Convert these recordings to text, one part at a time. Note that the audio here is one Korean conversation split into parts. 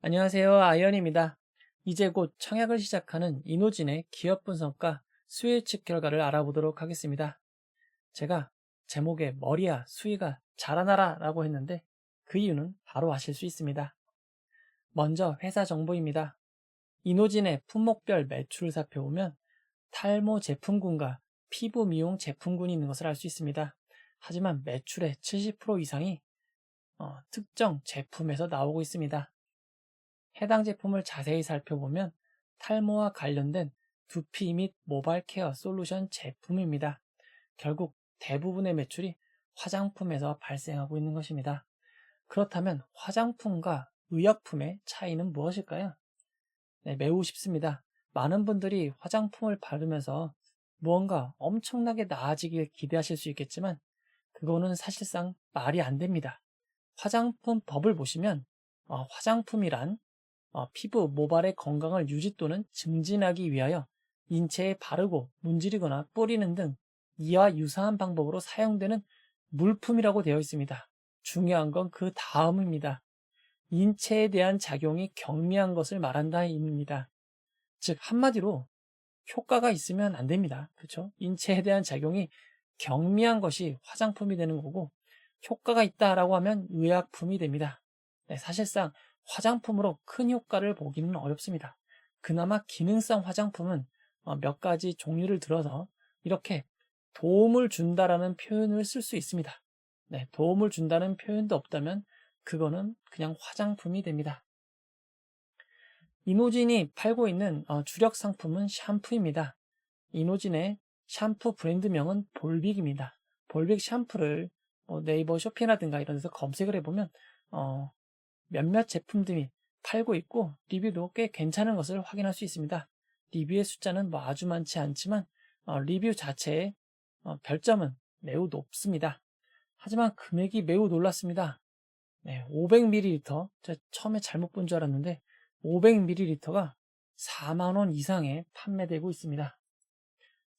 안녕하세요. 아이언입니다. 이제 곧 청약을 시작하는 이노진의 기업 분석과 수요 예측 결과를 알아보도록 하겠습니다. 제가 제목에 머리야 수위가 자라나라 라고 했는데 그 이유는 바로 아실 수 있습니다. 먼저 회사 정보입니다. 이노진의 품목별 매출을 살펴보면 탈모 제품군과 피부 미용 제품군이 있는 것을 알 수 있습니다. 하지만 매출의 70% 이상이 특정 제품에서 나오고 있습니다. 해당 제품을 자세히 살펴보면 탈모와 관련된 두피 및 모발 케어 솔루션 제품입니다. 결국 대부분의 매출이 화장품에서 발생하고 있는 것입니다. 그렇다면 화장품과 의약품의 차이는 무엇일까요? 네, 매우 쉽습니다. 많은 분들이 화장품을 바르면서 무언가 엄청나게 나아지길 기대하실 수 있겠지만 그거는 사실상 말이 안 됩니다. 화장품 법을 보시면 화장품이란 피부, 모발의 건강을 유지 또는 증진하기 위하여 인체에 바르고 문지르거나 뿌리는 등 이와 유사한 방법으로 사용되는 물품이라고 되어 있습니다. 중요한 건 그 다음입니다. 인체에 대한 작용이 경미한 것을 말한다입니다. 즉 한마디로 효과가 있으면 안 됩니다. 그렇죠? 인체에 대한 작용이 경미한 것이 화장품이 되는 거고 효과가 있다라고 하면 의약품이 됩니다. 네, 사실상 화장품으로 큰 효과를 보기는 어렵습니다. 그나마 기능성 화장품은 몇 가지 종류를 들어서 이렇게 도움을 준다라는 표현을 쓸 수 있습니다. 네, 도움을 준다는 표현도 없다면 그거는 그냥 화장품이 됩니다. 이노진이 팔고 있는 주력 상품은 샴푸입니다. 이노진의 샴푸 브랜드명은 볼빅입니다. 볼빅 샴푸를 네이버 쇼핑이라든가 이런 데서 검색을 해보면 몇몇 제품들이 팔고 있고 리뷰도 꽤 괜찮은 것을 확인할 수 있습니다. 리뷰의 숫자는 뭐 아주 많지 않지만 리뷰 자체의 별점은 매우 높습니다. 하지만 금액이 매우 놀랐습니다. 네, 500ml, 제가 처음에 잘못 본 줄 알았는데 500ml가 4만원 이상에 판매되고 있습니다.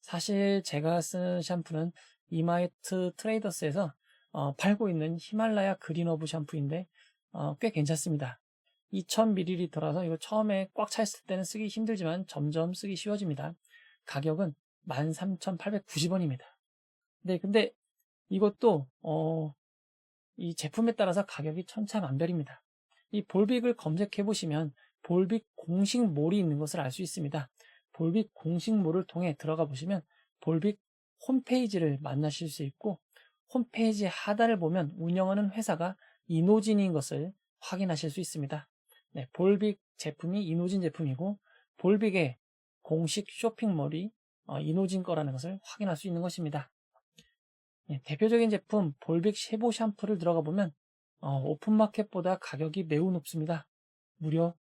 사실 제가 쓰는 샴푸는 이마이트 트레이더스에서 팔고 있는 히말라야 그린 어브 샴푸인데 꽤 괜찮습니다. 2000ml라서 이거 처음에 꽉 차 있을 때는 쓰기 힘들지만 점점 쓰기 쉬워집니다. 가격은 13,890원입니다. 네, 근데 이것도 이 제품에 따라서 가격이 천차만별입니다. 이 볼빅을 검색해 보시면 볼빅 공식몰이 있는 것을 알 수 있습니다. 볼빅 공식몰을 통해 들어가 보시면 볼빅 홈페이지를 만나실 수 있고 홈페이지 하단을 보면 운영하는 회사가 이노진인 것을 확인하실 수 있습니다. 네, 볼빅 제품이 이노진 제품이고 볼빅의 공식 쇼핑몰이 이노진 거라는 것을 확인할 수 있는 것입니다. 네, 대표적인 제품 볼빅 쉐보 샴푸를 들어가 보면 오픈마켓보다 가격이 매우 높습니다. 무려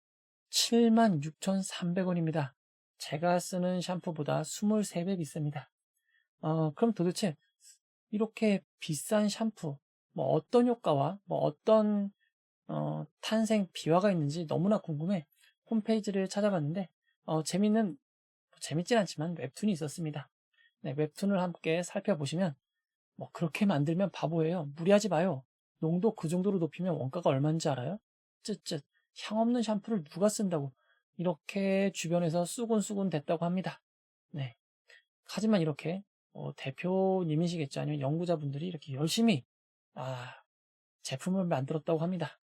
76,300원입니다. 제가 쓰는 샴푸보다 23배 비쌉니다. 그럼 도대체 이렇게 비싼 샴푸, 뭐 어떤 효과와 뭐 어떤 탄생 비화가 있는지 너무나 궁금해 홈페이지를 찾아봤는데 재밌진 않지만 웹툰이 있었습니다. 네, 웹툰을 함께 살펴보시면 뭐 그렇게 만들면 바보예요. 무리하지 마요. 농도 그 정도로 높이면 원가가 얼마인지 알아요? 쯧쯧. 향 없는 샴푸를 누가 쓴다고 이렇게 주변에서 쑥은쑥은 됐다고 합니다. 네. 하지만 이렇게 대표님이시겠죠. 아니면 연구자분들이 이렇게 열심히 제품을 만들었다고 합니다.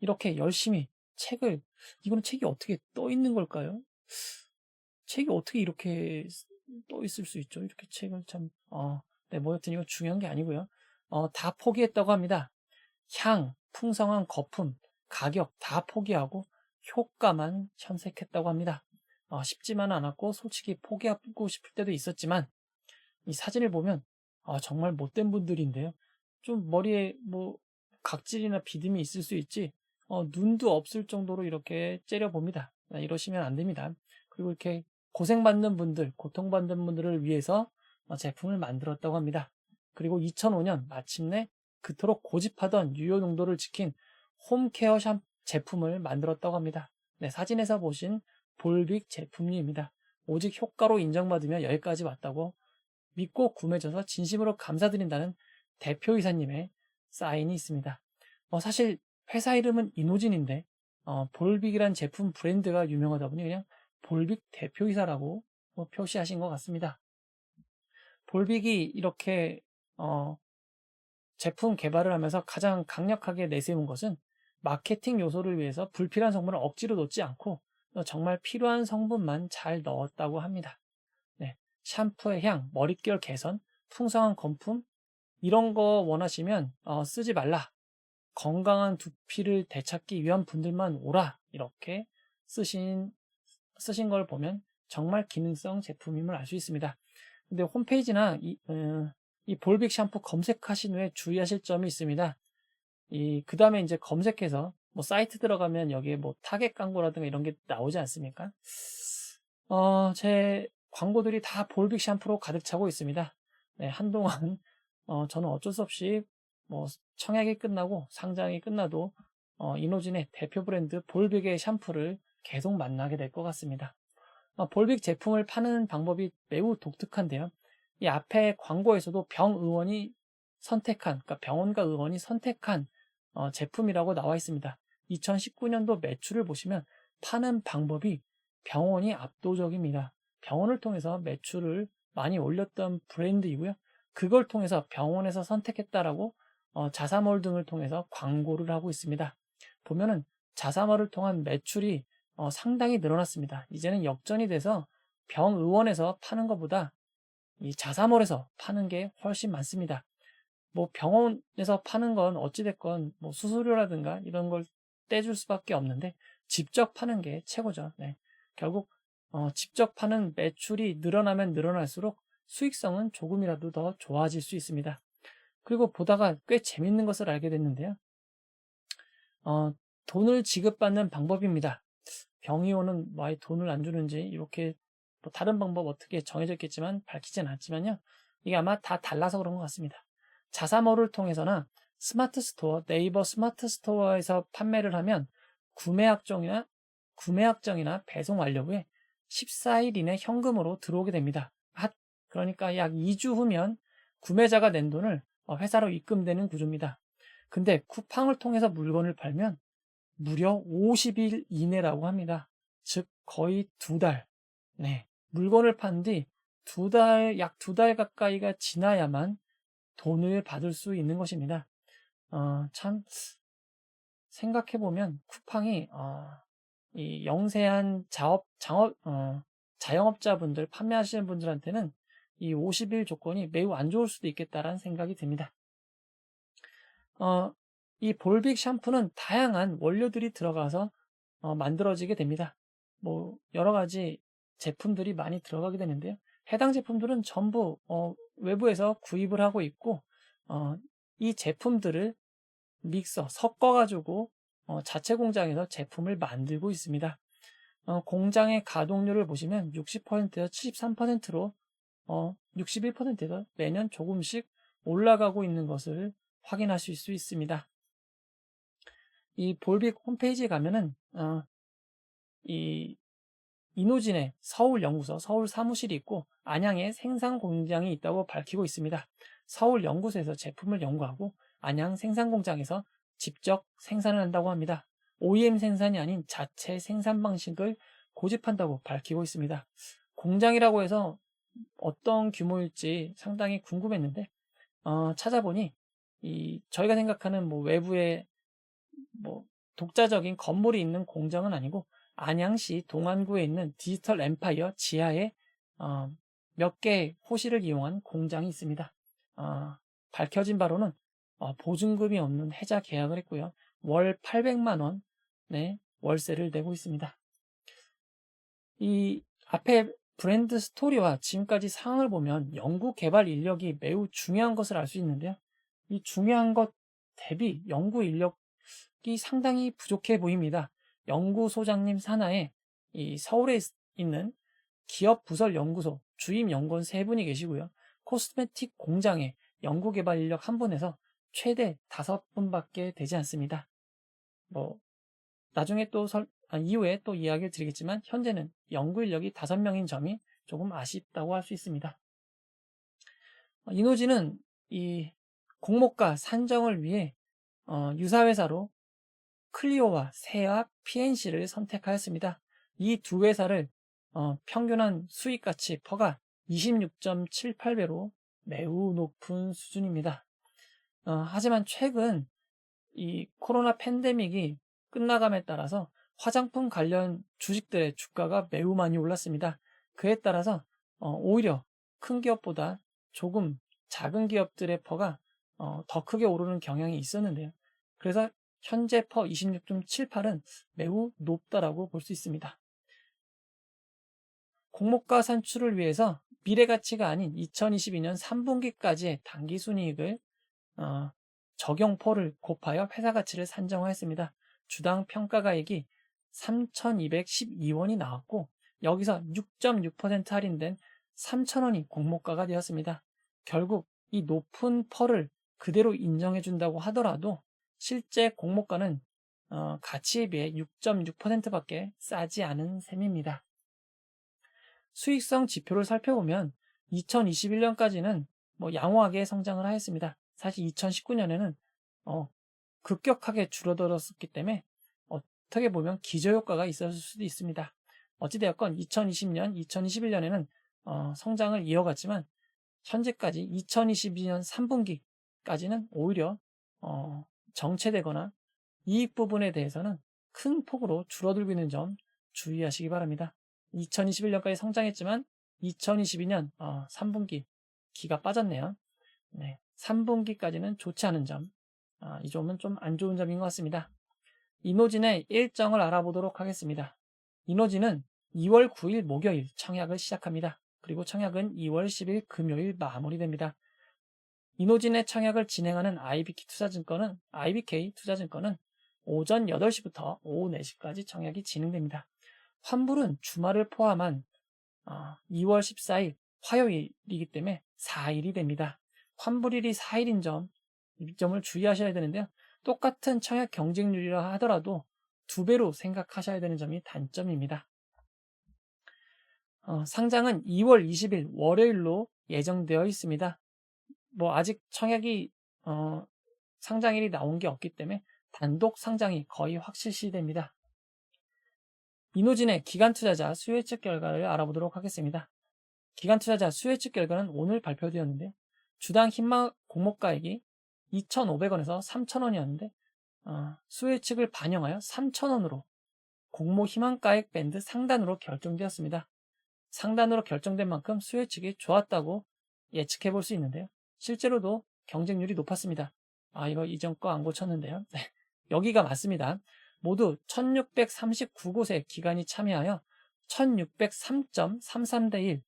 이렇게 열심히 이거는 책이 어떻게 떠 있는 걸까요? 책이 어떻게 이렇게 떠 있을 수 있죠? 이렇게 책을 네, 뭐 여튼 이건 중요한 게 아니고요. 다 포기했다고 합니다. 향, 풍성한 거품, 가격 다 포기하고 효과만 현색했다고 합니다. 쉽지만은 않았고 솔직히 포기하고 싶을 때도 있었지만 이 사진을 보면 정말 못된 분들인데요. 좀 머리에 뭐 각질이나 비듬이 있을 수 있지 눈도 없을 정도로 이렇게 째려봅니다. 이러시면 안 됩니다. 그리고 이렇게 고생받는 분들, 고통받는 분들을 위해서 제품을 만들었다고 합니다. 그리고 2005년 마침내 그토록 고집하던 유효 농도를 지킨 홈케어 제품을 만들었다고 합니다. 네, 사진에서 보신 볼빅 제품류입니다. 오직 효과로 인정받으며 여기까지 왔다고 믿고 구매해줘서 진심으로 감사드린다는 대표이사님의 사인이 있습니다. 사실 회사 이름은 이노진인데 볼빅이란 제품 브랜드가 유명하다 보니 그냥 볼빅 대표이사라고 표시하신 것 같습니다. 볼빅이 이렇게 제품 개발을 하면서 가장 강력하게 내세운 것은 마케팅 요소를 위해서 불필요한 성분을 억지로 넣지 않고 정말 필요한 성분만 잘 넣었다고 합니다. 네, 샴푸의 향, 머릿결 개선, 풍성한 거품 이런 거 원하시면 쓰지 말라. 건강한 두피를 되찾기 위한 분들만 오라. 이렇게 쓰신 걸 보면 정말 기능성 제품임을 알 수 있습니다. 근데 홈페이지나 이 볼빅 샴푸 검색하신 후에 주의하실 점이 있습니다. 그 다음에 이제 검색해서 뭐 사이트 들어가면 여기에 뭐 타겟 광고라든가 이런 게 나오지 않습니까? 제 광고들이 다 볼빅 샴푸로 가득 차고 있습니다. 네, 한동안 저는 어쩔 수 없이 뭐 청약이 끝나고 상장이 끝나도 이노진의 대표 브랜드 볼빅의 샴푸를 계속 만나게 될 것 같습니다. 볼빅 제품을 파는 방법이 매우 독특한데요. 이 앞에 광고에서도 병의원이 선택한, 그러니까 병원과 의원이 선택한 제품이라고 나와 있습니다. 2019년도 매출을 보시면 파는 방법이 병원이 압도적입니다. 병원을 통해서 매출을 많이 올렸던 브랜드이고요. 그걸 통해서 병원에서 선택했다라고 자사몰 등을 통해서 광고를 하고 있습니다. 보면은 자사몰을 통한 매출이 상당히 늘어났습니다. 이제는 역전이 돼서 병의원에서 파는 것보다 이 자사몰에서 파는 게 훨씬 많습니다. 뭐 병원에서 파는 건 어찌됐건 뭐 수수료라든가 이런 걸 떼줄 수밖에 없는데 직접 파는 게 최고죠. 네. 결국 직접 파는 매출이 늘어나면 늘어날수록 수익성은 조금이라도 더 좋아질 수 있습니다. 그리고 보다가 꽤 재밌는 것을 알게 됐는데요. 돈을 지급받는 방법입니다. 병의원은 왜 돈을 안 주는지 이렇게 뭐 다른 방법 어떻게 정해져 있겠지만 밝히진 않지만요. 이게 아마 다 달라서 그런 것 같습니다. 자사몰을 통해서나 스마트 스토어, 네이버 스마트 스토어에서 판매를 하면 구매 약정이나 배송 완료 후에 14일 이내 현금으로 들어오게 됩니다. 그러니까 약 2주 후면 구매자가 낸 돈을 회사로 입금되는 구조입니다. 근데 쿠팡을 통해서 물건을 팔면 무려 50일 이내라고 합니다. 즉 거의 2달. 네. 물건을 판 뒤 약 2달 가까이가 지나야만 돈을 받을 수 있는 것입니다. 참 생각해보면 쿠팡이 이 영세한 자영업자분들, 판매하시는 분들한테는 이 50일 조건이 매우 안 좋을 수도 있겠다라는 생각이 듭니다. 이 볼빅 샴푸는 다양한 원료들이 들어가서 만들어지게 됩니다. 뭐 여러 가지 제품들이 많이 들어가게 되는데요. 해당 제품들은 전부 외부에서 구입을 하고 있고 이 제품들을 섞어가지고 자체 공장에서 제품을 만들고 있습니다. 공장의 가동률을 보시면 60%에서 73%로 61%에서 매년 조금씩 올라가고 있는 것을 확인하실 수 있습니다. 이 볼빅 홈페이지에 가면은 이 이노진의 서울 연구소, 서울 사무실이 있고 안양에 생산 공장이 있다고 밝히고 있습니다. 서울 연구소에서 제품을 연구하고 안양 생산 공장에서 직접 생산을 한다고 합니다. OEM 생산이 아닌 자체 생산 방식을 고집한다고 밝히고 있습니다. 공장이라고 해서 어떤 규모일지 상당히 궁금했는데 찾아보니 저희가 생각하는 뭐 외부에 뭐 독자적인 건물이 있는 공장은 아니고 안양시 동안구에 있는 디지털 엠파이어 지하에 몇 개의 호실을 이용한 공장이 있습니다. 밝혀진 바로는 보증금이 없는 해자 계약을 했고요. 월 800만 원 월세를 내고 있습니다. 이 앞에 브랜드 스토리와 지금까지 상황을 보면 연구 개발 인력이 매우 중요한 것을 알 수 있는데요. 이 중요한 것 대비 연구 인력이 상당히 부족해 보입니다. 연구소장님 산하에 이 서울에 있는 기업 부설 연구소 주임 연구원 3분이 계시고요. 코스메틱 공장에 연구개발 인력 1분에서 최대 5분밖에 되지 않습니다. 뭐 나중에 또 이후에 또 이야기를 드리겠지만 현재는 연구 인력이 5명인 점이 조금 아쉽다고 할 수 있습니다. 이노진은 이 공모가 산정을 위해 유사회사로 클리오와 세와 PNC를 선택하였습니다. 이 두 회사를 평균한 수익가치 퍼가 26.78배로 매우 높은 수준입니다. 하지만 최근 이 코로나 팬데믹이 끝나감에 따라서 화장품 관련 주식들의 주가가 매우 많이 올랐습니다. 그에 따라서 오히려 큰 기업보다 조금 작은 기업들의 퍼가 더 크게 오르는 경향이 있었는데요. 그래서 현재 퍼 26.78은 매우 높다라고 볼 수 있습니다. 공모가 산출을 위해서 미래가치가 아닌 2022년 3분기까지의 당기순이익을 적용포를 곱하여 회사가치를 산정하였습니다. 주당 평가가액이 3,212원이 나왔고 여기서 6.6% 할인된 3,000원이 공모가가 되었습니다. 결국 이 높은 펄을 그대로 인정해준다고 하더라도 실제 공모가는 가치에 비해 6.6%밖에 싸지 않은 셈입니다. 수익성 지표를 살펴보면 2021년까지는 양호하게 성장을 하였습니다. 사실 2019년에는 급격하게 줄어들었기 때문에 어떻게 보면 기저효과가 있었을 수도 있습니다. 어찌되었건 2020년, 2021년에는 성장을 이어갔지만 현재까지 2022년 3분기까지는 오히려 정체되거나 이익 부분에 대해서는 큰 폭으로 줄어들고 있는 점 주의하시기 바랍니다. 2021년까지 성장했지만 2022년 3분기 기가 빠졌네요. 네, 3분기까지는 좋지 않은 점, 이 점은 좀 안 좋은 점인 것 같습니다. 이노진의 일정을 알아보도록 하겠습니다. 이노진은 2월 9일 목요일 청약을 시작합니다. 그리고 청약은 2월 10일 금요일 마무리됩니다. 이노진의 청약을 진행하는 IBK 투자증권은 오전 8시부터 오후 4시까지 청약이 진행됩니다. 환불은 주말을 포함한 2월 14일 화요일이기 때문에 4일이 됩니다. 환불일이 4일인 이 점을 주의하셔야 되는데요. 똑같은 청약 경쟁률이라 하더라도 2배로 생각하셔야 되는 점이 단점입니다. 상장은 2월 20일 월요일로 예정되어 있습니다. 아직 청약이 상장일이 나온 게 없기 때문에 단독 상장이 거의 확실시됩니다. 이노진의 기간투자자 수혜측 결과를 알아보도록 하겠습니다. 기간투자자 수혜측 결과는 오늘 발표되었는데 주당 희망 공모가액이 2,500원에서 3,000원이었는데 수혜측을 반영하여 3,000원으로 공모 희망가액 밴드 상단으로 결정되었습니다. 상단으로 결정된 만큼 수혜측이 좋았다고 예측해 볼 수 있는데요. 실제로도 경쟁률이 높았습니다. 이거 이전 거 안 고쳤는데요. 네, 여기가 맞습니다. 모두 1639곳의 기관이 참여하여 1603.33대 1,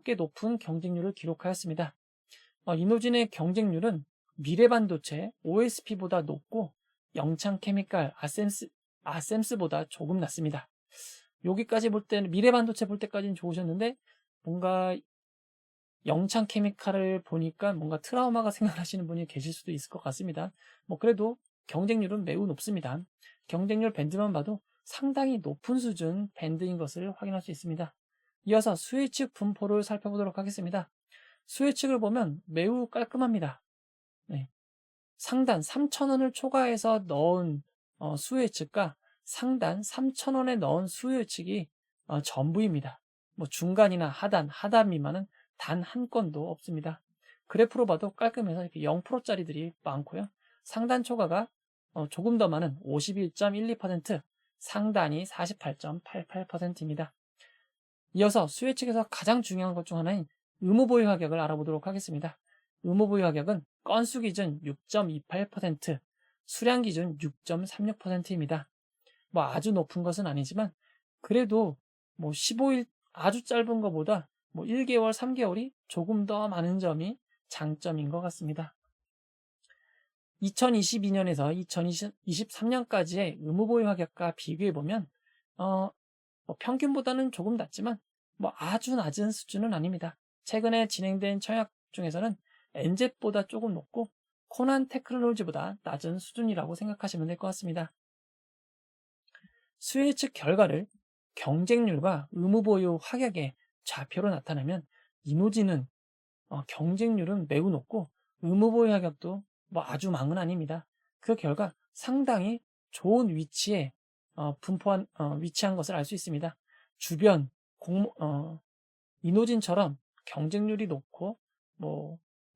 꽤 높은 경쟁률을 기록하였습니다. 이노진의 경쟁률은 미래반도체 OSP보다 높고 영창케미칼 아셈스보다 조금 낮습니다. 여기까지 볼 때는 미래반도체 볼 때까지는 좋으셨는데 뭔가 영창케미칼을 보니까 뭔가 트라우마가 생각나시는 분이 계실 수도 있을 것 같습니다. 그래도 경쟁률은 매우 높습니다. 경쟁률 밴드만 봐도 상당히 높은 수준 밴드인 것을 확인할 수 있습니다. 이어서 수혜측 분포를 살펴보도록 하겠습니다. 수혜측을 보면 매우 깔끔합니다. 네. 상단 3,000원을 초과해서 넣은 수혜측과 상단 3,000원에 넣은 수혜측이 전부입니다. 중간이나 하단 미만은 단 한 건도 없습니다. 그래프로 봐도 깔끔해서 이렇게 0%짜리들이 많고요. 상단 초과가 조금 더 많은 51.12%, 상단이 48.88%입니다. 이어서 수혜측에서 가장 중요한 것 중 하나인 의무보유 가격을 알아보도록 하겠습니다. 의무보유 가격은 건수 기준 6.28%, 수량 기준 6.36%입니다. 아주 높은 것은 아니지만 그래도 15일 아주 짧은 것보다 1개월, 3개월이 조금 더 많은 점이 장점인 것 같습니다. 2022년에서 2023년까지의 의무보유 가격과 비교해보면 평균보다는 조금 낮지만 아주 낮은 수준은 아닙니다. 최근에 진행된 청약 중에서는 엔젯보다 조금 높고 코난 테크놀로지보다 낮은 수준이라고 생각하시면 될 것 같습니다. 수혜측 결과를 경쟁률과 의무보유 확약의 좌표로 나타내면 이노진은 경쟁률은 매우 높고 의무보유 확약도 아주 망은 아닙니다. 그 결과 상당히 좋은 위치에 위치한 것을 알 수 있습니다. 주변 이노진처럼 경쟁률이 높고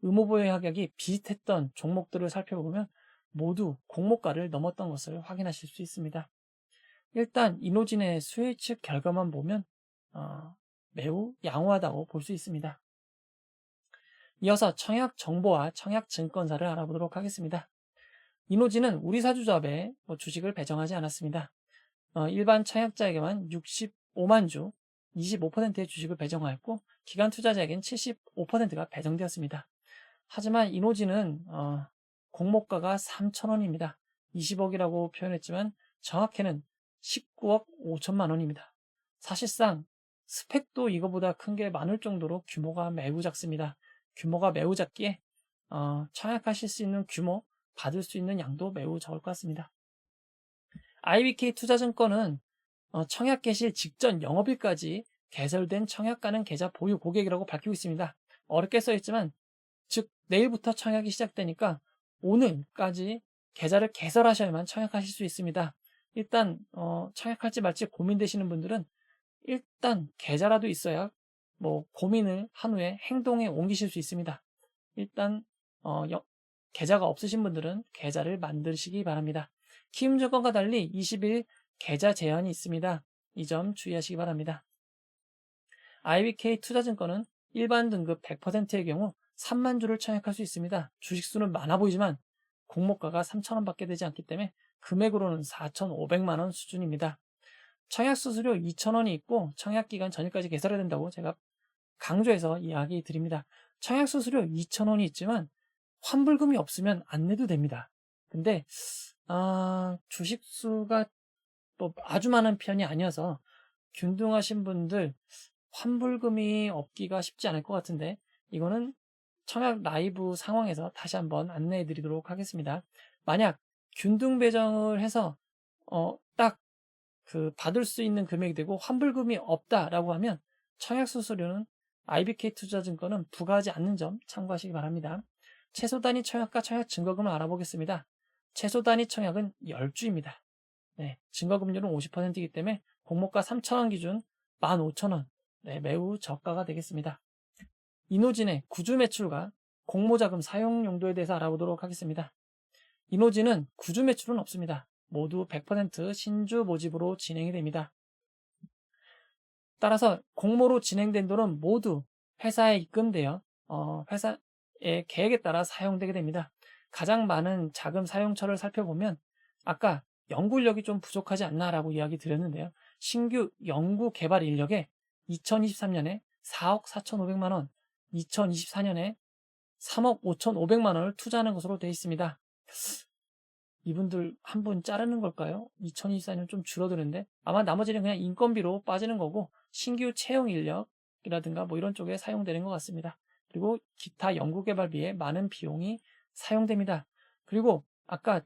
의무부의 하격이 비슷했던 종목들을 살펴보면 모두 공모가를 넘었던 것을 확인하실 수 있습니다. 일단 이노진의 수요 측 결과만 보면 매우 양호하다고 볼 수 있습니다. 이어서 청약정보와 청약증권사를 알아보도록 하겠습니다. 이노진은 우리사주조합에 주식을 배정하지 않았습니다. 일반 청약자에게만 65만 주, 25%의 주식을 배정하였고 기관 투자자에겐 75%가 배정되었습니다. 하지만 이노진은 공모가가 3,000원입니다. 20억이라고 표현했지만 정확히는 19억 5천만 원입니다. 사실상 스펙도 이거보다 큰 게 많을 정도로 규모가 매우 작습니다. 규모가 매우 작기에 청약하실 수 있는 규모, 받을 수 있는 양도 매우 적을 것 같습니다. IBK 투자증권은 청약 개시 직전 영업일까지 개설된 청약가능 계좌 보유 고객이라고 밝히고 있습니다. 어렵게 써있지만 즉 내일부터 청약이 시작되니까 오늘까지 계좌를 개설하셔야만 청약하실 수 있습니다. 일단 청약할지 말지 고민되시는 분들은 일단 계좌라도 있어야 고민을 한 후에 행동에 옮기실 수 있습니다. 일단 계좌가 없으신 분들은 계좌를 만드시기 바랍니다. 키움증권과 달리 20일 계좌 제한이 있습니다. 이 점 주의하시기 바랍니다. IBK 투자증권은 일반 등급 100%의 경우 3만 주를 청약할 수 있습니다. 주식수는 많아 보이지만 공모가가 3,000원 밖에 되지 않기 때문에 금액으로는 4,500만 원 수준입니다. 청약 수수료 2,000원이 있고 청약 기간 전일까지 개설해야 된다고 제가 강조해서 이야기 드립니다. 청약 수수료 2,000원이 있지만 환불금이 없으면 안 내도 됩니다. 근데 주식수가 아주 많은 편이 아니어서 균등하신 분들 환불금이 없기가 쉽지 않을 것 같은데 이거는 청약 라이브 상황에서 다시 한번 안내해 드리도록 하겠습니다. 만약 균등 배정을 해서 딱 받을 수 있는 금액이 되고 환불금이 없다라고 하면 청약 수수료는 IBK 투자증권은 부과하지 않는 점 참고하시기 바랍니다. 최소 단위 청약과 청약 증거금을 알아보겠습니다. 최소 단위 청약은 10주입니다. 네, 증거금률은 50%이기 때문에 공모가 3,000원 기준 15,000원, 네, 매우 저가가 되겠습니다. 이노진의 구주 매출과 공모자금 사용 용도에 대해서 알아보도록 하겠습니다. 이노진은 구주 매출은 없습니다. 모두 100% 신주 모집으로 진행이 됩니다. 따라서 공모로 진행된 돈은 모두 회사에 입금되어 회사의 계획에 따라 사용되게 됩니다. 가장 많은 자금 사용처를 살펴보면 아까 연구 인력이 좀 부족하지 않나라고 이야기 드렸는데요. 신규 연구 개발 인력에 2023년에 4억 4,500만 원, 2024년에 3억 5,500만 원을 투자하는 것으로 되어 있습니다. 이분들 한 분 자르는 걸까요? 2024년 좀 줄어드는데 아마 나머지는 그냥 인건비로 빠지는 거고 신규 채용 인력이라든가 이런 쪽에 사용되는 것 같습니다. 그리고 기타 연구개발비에 많은 비용이 사용됩니다. 그리고 아까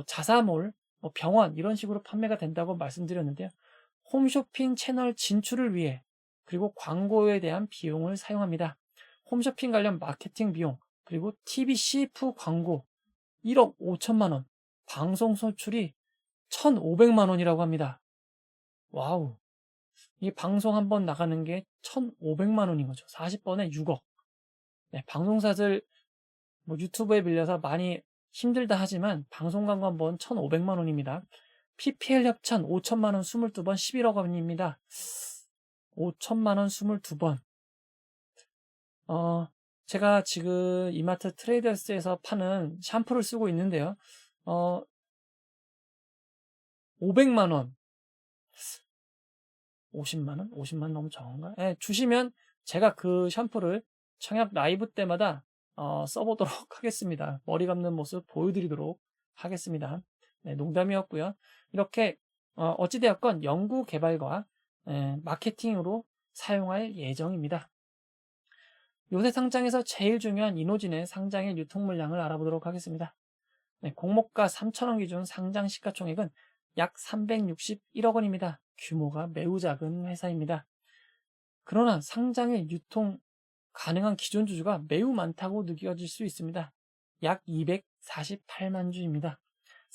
자사몰, 병원 이런 식으로 판매가 된다고 말씀드렸는데요. 홈쇼핑 채널 진출을 위해 그리고 광고에 대한 비용을 사용합니다. 홈쇼핑 관련 마케팅 비용 그리고 TV CF 광고 1억 5천만 원, 방송 소출이 1,500만 원이라고 합니다. 와우. 이 방송 한 번 나가는 게 1,500만 원인 거죠. 40번에 6억. 네, 방송사들 유튜브에 빌려서 많이 힘들다 하지만 방송 광고 한 번 1,500만 원입니다. PPL 협찬 5천만 원 22번 11억 원입니다. 5천만 원 22번. 제가 지금 이마트 트레이더스에서 파는 샴푸를 쓰고 있는데요. 500만 원. 50만 원? 50만 원 너무 적은가? 네, 주시면 제가 그 샴푸를 청약 라이브 때마다 써보도록 하겠습니다. 머리 감는 모습 보여드리도록 하겠습니다. 네, 농담이었고요. 이렇게 어찌되었건 연구 개발과 마케팅으로 사용할 예정입니다. 요새 상장에서 제일 중요한 이노진의 상장일 유통 물량을 알아보도록 하겠습니다. 네, 공모가 3,000원 기준 상장 시가총액은 약 361억 원입니다. 규모가 매우 작은 회사입니다. 그러나 상장일 유통 가능한 기존 주주가 매우 많다고 느껴질 수 있습니다. 약 248만 주입니다.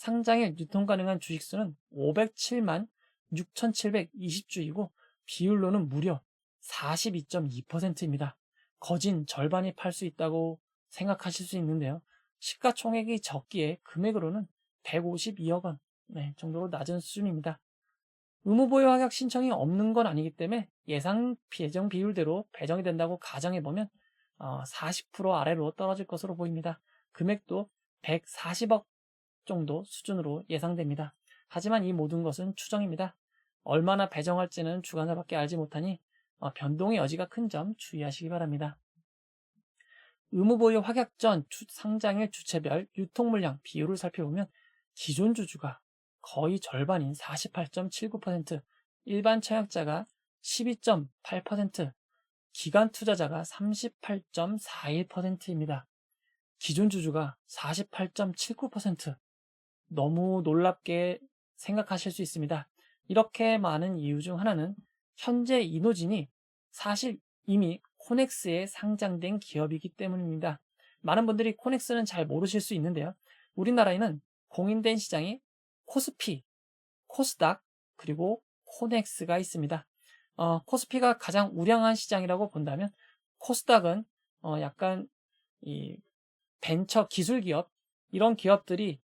상장일 유통 가능한 주식수는 507만 6,720주이고 비율로는 무려 42.2%입니다. 거진 절반이 팔 수 있다고 생각하실 수 있는데요. 시가총액이 적기에 금액으로는 152억 원 정도로 낮은 수준입니다. 의무보유 확약 신청이 없는 건 아니기 때문에 예상 배정 비율대로 배정이 된다고 가정해보면 40% 아래로 떨어질 것으로 보입니다. 금액도 140억 정도 수준으로 예상됩니다. 하지만 이 모든 것은 추정입니다. 얼마나 배정할지는 주관사밖에 알지 못하니 변동의 여지가 큰 점 주의하시기 바랍니다. 의무보유 확약 전 상장일 주체별 유통물량 비율을 살펴보면 기존 주주가 거의 절반인 48.79%, 일반 청약자가 12.8%, 기관 투자자가 38.41%입니다. 기존 주주가 48.79%, 너무 놀랍게 생각하실 수 있습니다. 이렇게 많은 이유 중 하나는 현재 이노진이 사실 이미 코넥스에 상장된 기업이기 때문입니다. 많은 분들이 코넥스는 잘 모르실 수 있는데요. 우리나라에는 공인된 시장이 코스피, 코스닥, 그리고 코넥스가 있습니다. 코스피가 가장 우량한 시장이라고 본다면 코스닥은 약간 이 벤처 기술 기업, 이런 기업들이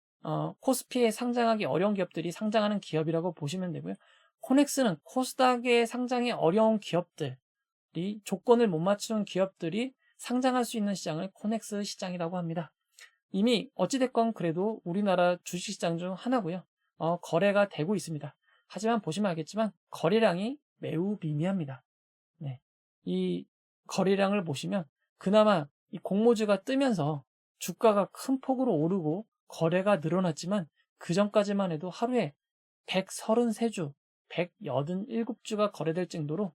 코스피에 상장하기 어려운 기업들이 상장하는 기업이라고 보시면 되고요. 코넥스는 코스닥에 상장이 어려운 기업들이 조건을 못 맞추는 기업들이 상장할 수 있는 시장을 코넥스 시장이라고 합니다. 이미 어찌됐건 그래도 우리나라 주식시장 중 하나고요. 거래가 되고 있습니다. 하지만 보시면 알겠지만 거래량이 매우 미미합니다. 네. 이 거래량을 보시면 그나마 이 공모주가 뜨면서 주가가 큰 폭으로 오르고 거래가 늘어났지만 그 전까지만 해도 하루에 133주, 187주가 거래될 정도로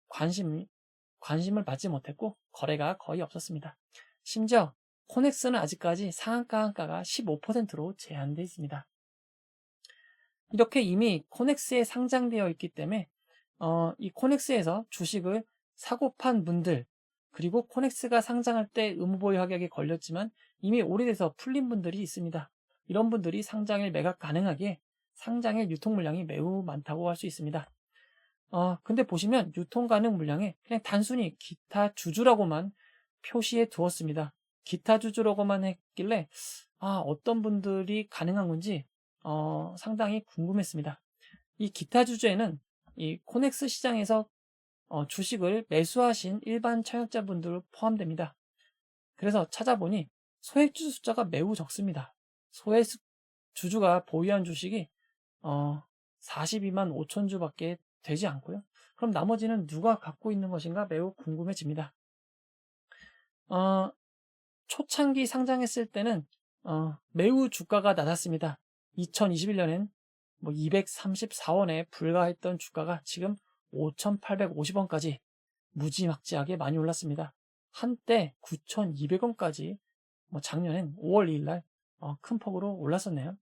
관심을 받지 못했고 거래가 거의 없었습니다. 심지어 코넥스는 아직까지 상한가 한가가 15%로 제한되어 있습니다. 이렇게 이미 코넥스에 상장되어 있기 때문에 이 코넥스에서 주식을 사고 판 분들, 그리고 코넥스가 상장할 때 의무보유 확약이 걸렸지만 이미 오래돼서 풀린 분들이 있습니다. 이런 분들이 상장일 매각 가능하기에 상장일 유통 물량이 매우 많다고 할 수 있습니다. 근데 보시면 유통 가능 물량에 그냥 단순히 기타 주주라고만 표시해 두었습니다. 기타 주주라고만 했길래 어떤 분들이 가능한 건지 상당히 궁금했습니다. 이 기타 주주에는 이 코넥스 시장에서 주식을 매수하신 일반 청약자분들 포함됩니다. 그래서 찾아보니 소액주주 숫자가 매우 적습니다. 소액 주주가 보유한 주식이 42만 5천 주밖에 되지 않고요. 그럼 나머지는 누가 갖고 있는 것인가 매우 궁금해집니다. 초창기 상장했을 때는 매우 주가가 낮았습니다. 2021년엔 234원에 불과했던 주가가 지금 5,850원까지 무지막지하게 많이 올랐습니다. 한때 9,200원까지 작년엔 5월 2일 날 큰 폭으로 올랐었네요.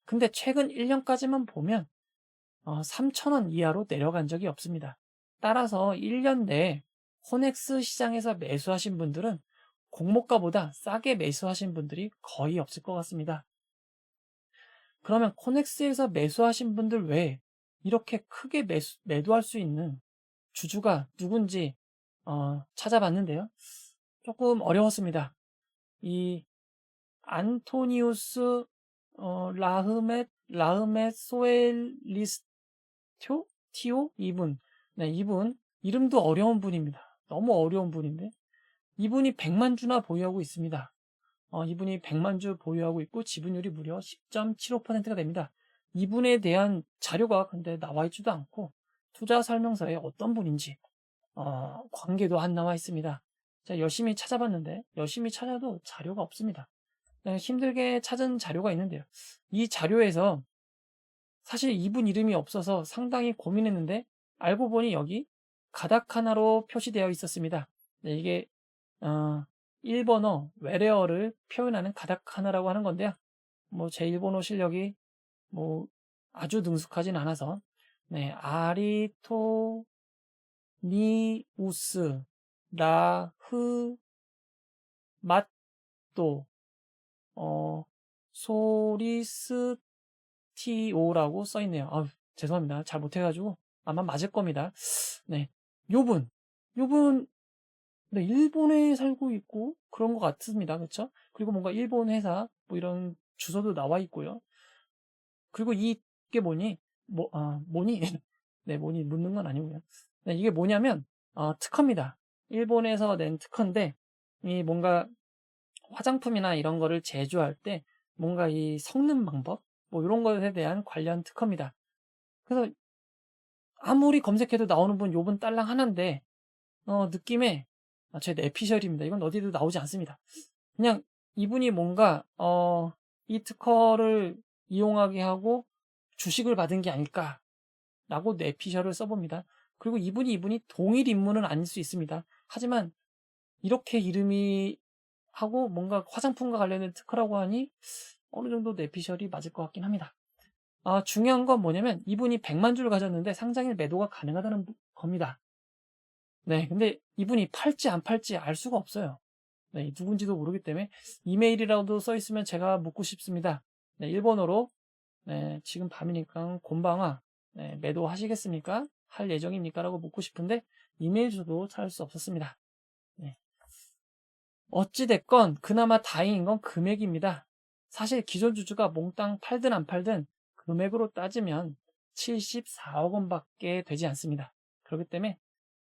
근데 최근 1년까지만 보면 3,000원 이하로 내려간 적이 없습니다. 따라서 1년 내에 코넥스 시장에서 매수하신 분들은 공모가보다 싸게 매수하신 분들이 거의 없을 것 같습니다. 그러면 코넥스에서 매수하신 분들 외에 이렇게 크게 매도할 수 있는 주주가 누군지 찾아봤는데요. 조금 어려웠습니다. 이 안토니우스 라흐멧 소엘리스토 티오 이분. 네, 이분 이름도 어려운 분입니다. 너무 어려운 분인데 이분이 100만 주나 보유하고 있습니다. 이분이 100만 주 보유하고 있고 지분율이 무려 10.75%가 됩니다. 이분에 대한 자료가 근데 나와 있지도 않고 투자 설명서에 어떤 분인지 관계도 안 나와 있습니다. 제가 열심히 찾아봤는데 열심히 찾아도 자료가 없습니다. 힘들게 찾은 자료가 있는데요. 이 자료에서 사실 이분 이름이 없어서 상당히 고민했는데 알고 보니 여기 가다카나로 표시되어 있었습니다. 네, 이게 일본어 외래어를 표현하는 가다카나라고 하는 건데요. 제 일본어 실력이 아주 능숙하진 않아서 아리토 니우스 라흐 맛도 소리스티오라고 써 있네요. 죄송합니다. 잘 못해가지고 아마 맞을 겁니다. 네, 요분, 네, 일본에 살고 있고 그런 것 같습니다. 그렇죠? 그리고 뭔가 일본 회사 뭐 이런 주소도 나와 있고요. 그리고 이게 뭐니? 뭐니? 네, 뭐니 묻는 건 아니고요. 네, 이게 뭐냐면 특허입니다. 일본에서 낸 특허인데 이 뭔가 화장품이나 이런 거를 제조할 때 뭔가 이 섞는 방법 뭐 이런 것에 대한 관련 특허입니다. 그래서 아무리 검색해도 나오는 분 요분 딸랑 하나인데 느낌에 제 내피셜입니다. 이건 어디도 나오지 않습니다. 그냥 이분이 뭔가 이 특허를 이용하게 하고 주식을 받은 게 아닐까라고 내피셜을 써봅니다. 그리고 이분이 동일 인물은 아닐 수 있습니다. 하지만 이렇게 이름이 하고 뭔가 화장품과 관련된 특허라고 하니 어느 정도 내피셜이 맞을 것 같긴 합니다. 중요한 건 뭐냐면 이분이 100만 주를 가졌는데 상장일 매도가 가능하다는 겁니다. 네, 근데 이분이 팔지 안 팔지 알 수가 없어요. 네, 누군지도 모르기 때문에 이메일이라도 써 있으면 제가 묻고 싶습니다. 네, 일본어로 네, 지금 밤이니까 곤방아 네, 매도하시겠습니까? 할 예정입니까? 라고 묻고 싶은데 이메일 주도 찾을 수 없었습니다. 네. 어찌됐건 그나마 다행인 건 금액입니다. 사실 기존 주주가 몽땅 팔든 안 팔든 금액으로 따지면 74억 원밖에 되지 않습니다. 그렇기 때문에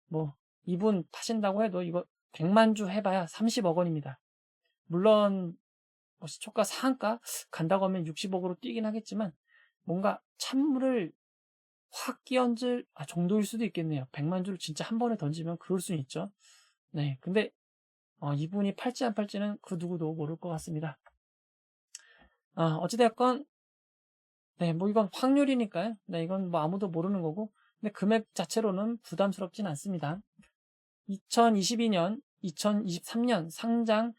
뭐 이분 파신다고 해도 이거 100만 주 해봐야 30억 원입니다. 물론 뭐 시초가 상한가 간다고 하면 60억으로 뛰긴 하겠지만 뭔가 찬물을 확 끼얹을 정도일 수도 있겠네요. 100만 주를 진짜 한 번에 던지면 그럴 수는 있죠. 네, 근데 이분이 팔지 안 팔지는 그 누구도 모를 것 같습니다. 어찌되었건 네, 뭐 이건 확률이니까요. 네, 이건 뭐 아무도 모르는 거고 근데 금액 자체로는 부담스럽진 않습니다. 2022년, 2023년 상장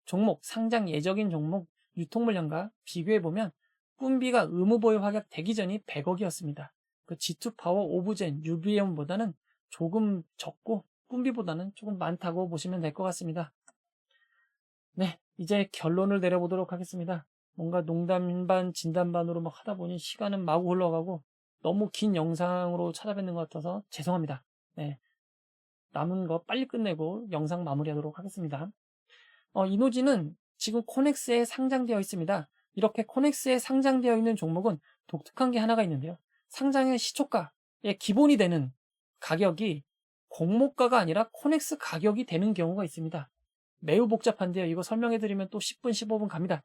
종목, 상장 예정인 종목 유통 물량과 비교해보면 꿈비가 의무보유 확약 되기 전이 100억이었습니다. 그 G2파워, 오브젠, 유비엠보다는 조금 적고 꿈비보다는 조금 많다고 보시면 될 것 같습니다. 네, 이제 결론을 내려보도록 하겠습니다. 뭔가 농담 반 진담 반으로 막 하다 보니 시간은 마구 흘러가고 너무 긴 영상으로 찾아뵙는 것 같아서 죄송합니다. 네, 남은 거 빨리 끝내고 영상 마무리하도록 하겠습니다. 이노지는 지금 코넥스에 상장되어 있습니다. 이렇게 코넥스에 상장되어 있는 종목은 독특한 게 하나가 있는데요. 상장의 시초가의 기본이 되는 가격이 공모가가 아니라 코넥스 가격이 되는 경우가 있습니다. 매우 복잡한데요. 이거 설명해드리면 또 10분, 15분 갑니다.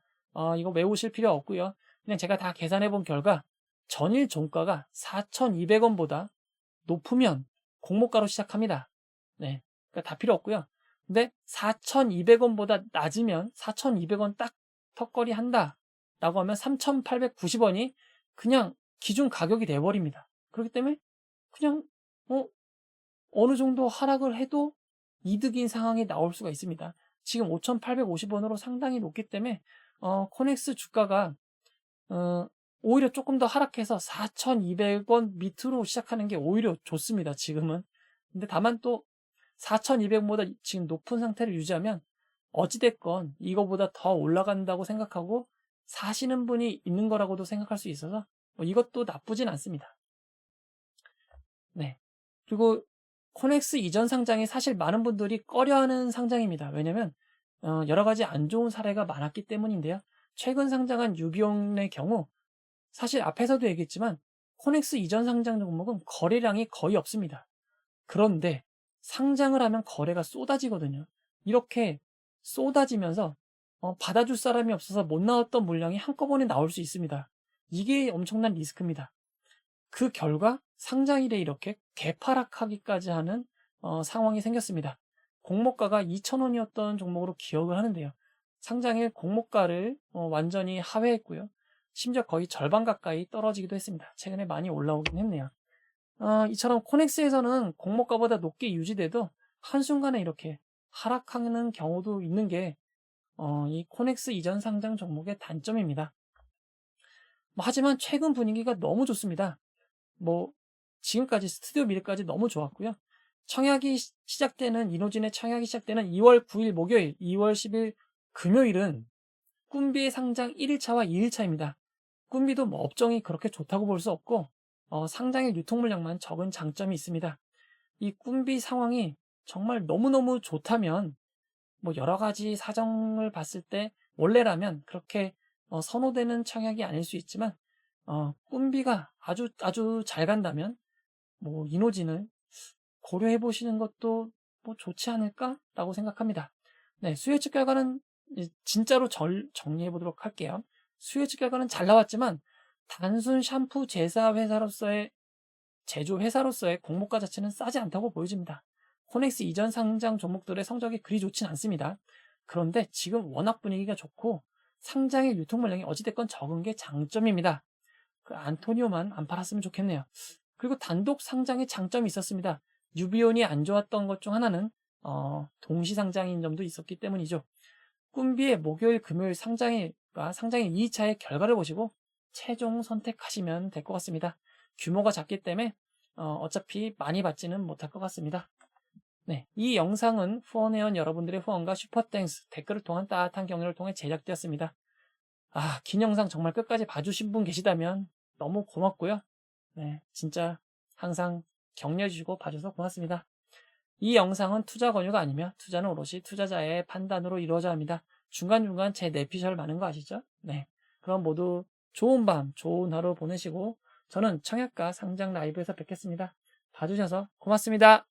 이거 외우실 필요 없고요. 그냥 제가 다 계산해본 결과 전일 종가가 4,200원보다 높으면 공모가로 시작합니다. 네, 그러니까 다 필요 없고요. 근데 4,200원보다 낮으면 4,200원 딱 턱걸이 한다 라고 하면 3,890원이 그냥 기준 가격이 돼버립니다. 그렇기 때문에 그냥 어느 정도 하락을 해도 이득인 상황이 나올 수가 있습니다. 지금 5,850원으로 상당히 높기 때문에 코넥스 주가가 오히려 조금 더 하락해서 4,200원 밑으로 시작하는 게 오히려 좋습니다. 지금은. 근데 다만 또 4,200원보다 지금 높은 상태를 유지하면 어찌됐건 이거보다 더 올라간다고 생각하고 사시는 분이 있는 거라고도 생각할 수 있어서 이것도 나쁘진 않습니다. 네. 그리고 코넥스 이전 상장이 사실 많은 분들이 꺼려하는 상장입니다. 왜냐면 여러 가지 안 좋은 사례가 많았기 때문인데요. 최근 상장한 유비온의 경우 사실 앞에서도 얘기했지만 코넥스 이전 상장 종목은 거래량이 거의 없습니다. 그런데 상장을 하면 거래가 쏟아지거든요. 이렇게 쏟아지면서 받아줄 사람이 없어서 못 나왔던 물량이 한꺼번에 나올 수 있습니다. 이게 엄청난 리스크입니다. 그 결과 상장일에 이렇게 개파락하기까지 하는 상황이 생겼습니다. 공모가가 2,000원이었던 종목으로 기억을 하는데요. 상장일 공모가를 완전히 하회했고요. 심지어 거의 절반 가까이 떨어지기도 했습니다. 최근에 많이 올라오긴 했네요. 이처럼 코넥스에서는 공모가보다 높게 유지돼도 한순간에 이렇게 하락하는 경우도 있는 게 이 코넥스 이전 상장 종목의 단점입니다. 하지만 최근 분위기가 너무 좋습니다. 지금까지 스튜디오 미래까지 너무 좋았고요. 청약이 시작되는 이노진의 청약이 시작되는 2월 9일 목요일, 2월 10일 금요일은 꿈비의 상장 1일차와 2일차입니다. 꿈비도 뭐 업종이 그렇게 좋다고 볼 수 없고 상장의 유통 물량만 적은 장점이 있습니다. 이 꿈비 상황이 정말 너무너무 좋다면 뭐 여러 가지 사정을 봤을 때 원래라면 그렇게 선호되는 청약이 아닐 수 있지만 꿈비가 아주 아주 잘 간다면 뭐 이노진을 고려해 보시는 것도 뭐 좋지 않을까라고 생각합니다. 네, 수요 예측 결과는 진짜로 정리해 보도록 할게요. 수요 예측 결과는 잘 나왔지만 단순 샴푸 제사 회사로서의 제조 회사로서의 공모가 자체는 싸지 않다고 보여집니다. 코넥스 이전 상장 종목들의 성적이 그리 좋진 않습니다. 그런데 지금 워낙 분위기가 좋고 상장의 유통 물량이 어찌됐건 적은 게 장점입니다. 그 안토니오만 안 팔았으면 좋겠네요. 그리고 단독 상장의 장점이 있었습니다. 유비온이 안 좋았던 것 중 하나는 동시 상장인 점도 있었기 때문이죠. 꿈비의 목요일 금요일 상장의 2차의 결과를 보시고 최종 선택하시면 될 것 같습니다. 규모가 작기 때문에 어차피 많이 받지는 못할 것 같습니다. 네, 이 영상은 후원회원 여러분들의 후원과 슈퍼땡스 댓글을 통한 따뜻한 격려를 통해 제작되었습니다. 긴 영상 정말 끝까지 봐주신 분 계시다면 너무 고맙고요. 네, 진짜 항상 격려해주시고 봐줘서 고맙습니다. 이 영상은 투자 권유가 아니며 투자는 오롯이 투자자의 판단으로 이루어져야 합니다. 중간중간 제 내피셜 많은 거 아시죠? 네, 그럼 모두 좋은 밤, 좋은 하루 보내시고 저는 청약과 상장 라이브에서 뵙겠습니다. 봐주셔서 고맙습니다.